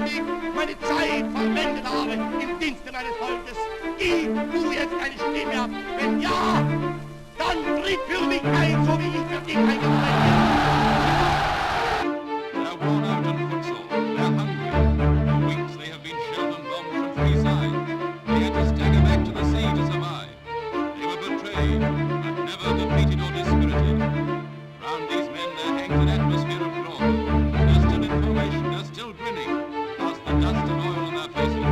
ich meine Zeit verwendet habe im Dienste meines Volkes. Gib du jetzt eine Stimme ab. Wenn ja, dann tritt für mich ein, so wie ich für dich eingetreten bin. They're worn out and footsore. They're hungry. For weeks they have been shelled and bombed from three sides. They had to stagger back to the sea to survive. They were betrayed, but never defeated or dispirited. Round these men there hangs an atmosphere of glory. They're still in formation, they're still grinning, past the dust and oil on their faces.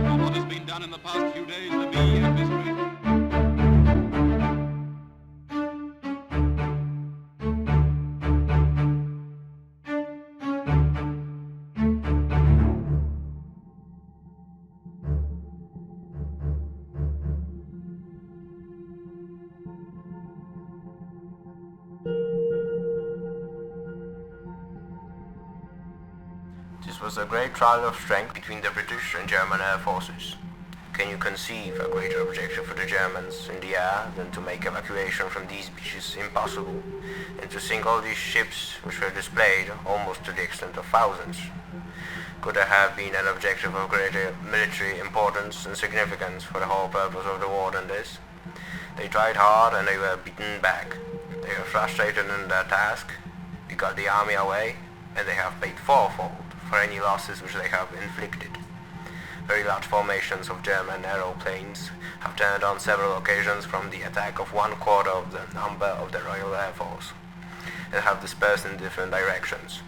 For what has been done in the past few days, the bee and mystery. This was a great trial of strength between the British and German air forces. Can you conceive a greater objective for the Germans in the air than to make evacuation from these beaches impossible, and to sink all these ships which were displayed almost to the extent of thousands? Could there have been an objective of greater military importance and significance for the whole purpose of the war than this? They tried hard and they were beaten back. They were frustrated in their task. We got the army away, and they have paid fourfold for any losses which they have inflicted. Very large formations of German aeroplanes have turned on several occasions from the attack of 1/4 of the number of the Royal Air Force, and have dispersed in different directions.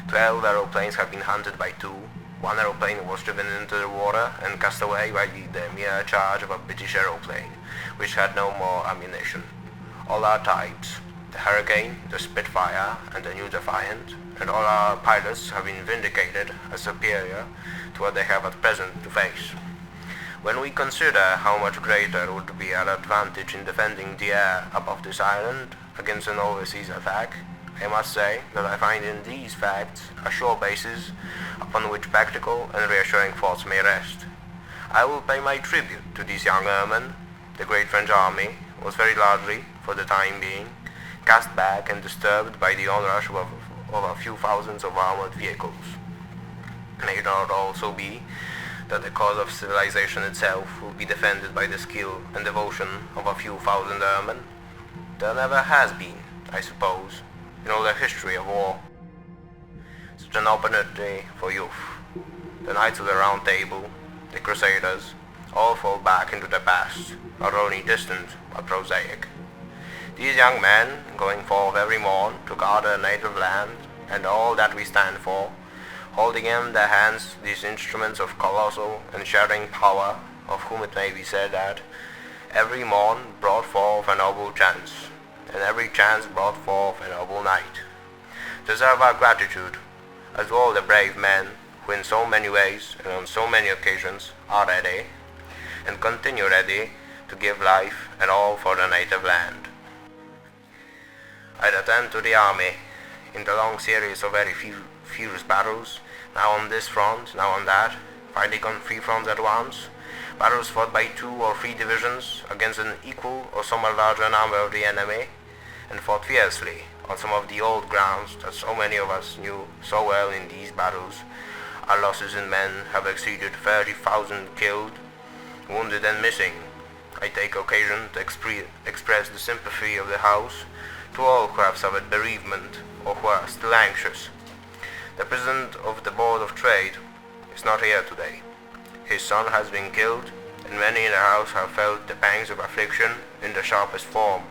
12 aeroplanes have been hunted by 2. 1 aeroplane was driven into the water and cast away by the mere charge of a British aeroplane, which had no more ammunition. All our types, the Hurricane, the Spitfire, and the New Defiant, and all our pilots have been vindicated as superior to what they have at present to face. When we consider how much greater would be our advantage in defending the air above this island against an overseas attack, I must say that I find in these facts a sure basis upon which practical and reassuring thoughts may rest. I will pay my tribute to these young airmen. The great French army was very largely, for the time being, cast back and disturbed by the onrush of a few thousands of armored vehicles. May it not also be that the cause of civilization itself will be defended by the skill and devotion of a few thousand airmen? There never has been, I suppose, in all the history of war, such an opportunity for youth. The Knights of the Round Table, the Crusaders, all fall back into the past, not only distant but prosaic. These young men, going forth every morn to guard their native land and all that we stand for, holding in their hands these instruments of colossal and shattering power, of whom it may be said that every morn brought forth a noble chance, and every chance brought forth a noble night, deserve our gratitude, as do all the brave men who in so many ways and on so many occasions are ready, and continue ready, to give life and all for their native land. I return to the army in the long series of very fierce battles, now on this front, now on that, fighting on 3 fronts at once, battles fought by 2 or 3 divisions against an equal or somewhat larger number of the enemy, and fought fiercely on some of the old grounds that so many of us knew so well. In these battles, our losses in men have exceeded 30,000 killed, wounded and missing. I take occasion to express the sympathy of the House to all who have suffered bereavement or who are still anxious. The President of the Board of Trade is not here today. His son has been killed, and many in the House have felt the pangs of affliction in the sharpest form.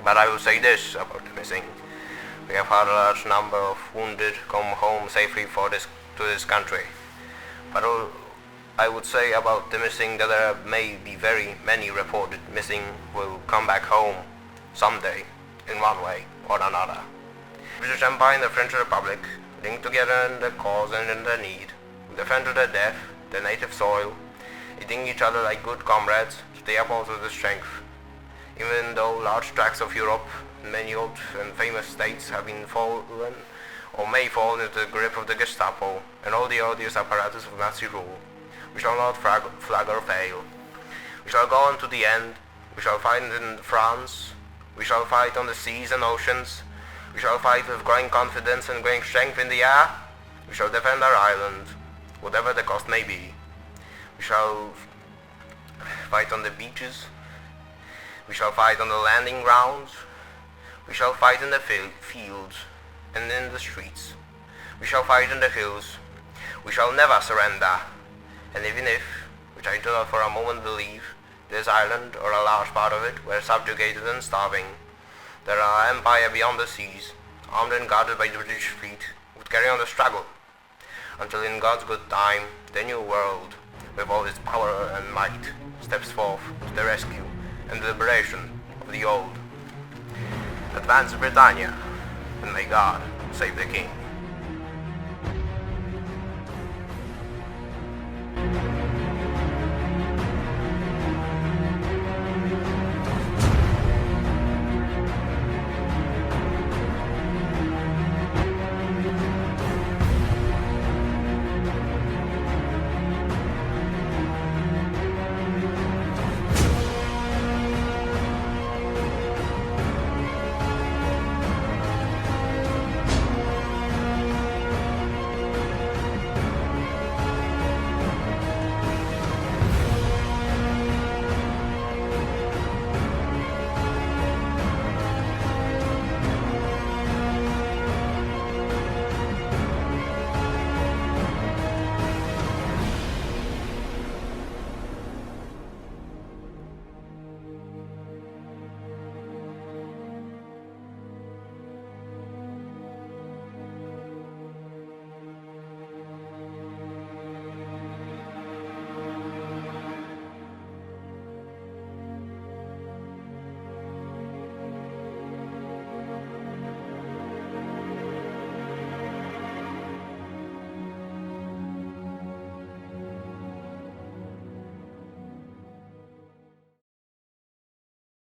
But I will say this about the missing. We have had a large number of wounded come home safely to this country. But I would say about the missing that there may be very many reported missing will come back home someday, in one way or another. The British Empire and the French Republic, linked together in their cause and in their need, defend to their death their native soil, aiding each other like good comrades to the utmost of their strength. Even though large tracts of Europe and many old and famous states have been fallen or may fall into the grip of the Gestapo and all the odious apparatus of Nazi rule, we shall not flag or fail. We shall go on to the end. We shall fight in France. We shall fight on the seas and oceans. We shall fight with growing confidence and growing strength in the air. We shall defend our island, whatever the cost may be. We shall fight on the beaches. We shall fight on the landing grounds. We shall fight in the fields and in the streets. We shall fight in the hills. We shall never surrender. And even if, which I do not for a moment believe, this island, or a large part of it, were subjugated and starving, there are empire beyond the seas, armed and guarded by the British fleet, would carry on the struggle, until in God's good time, the new world, with all its power and might, steps forth to the rescue and liberation of the old. Advance Britannia, and may God save the King.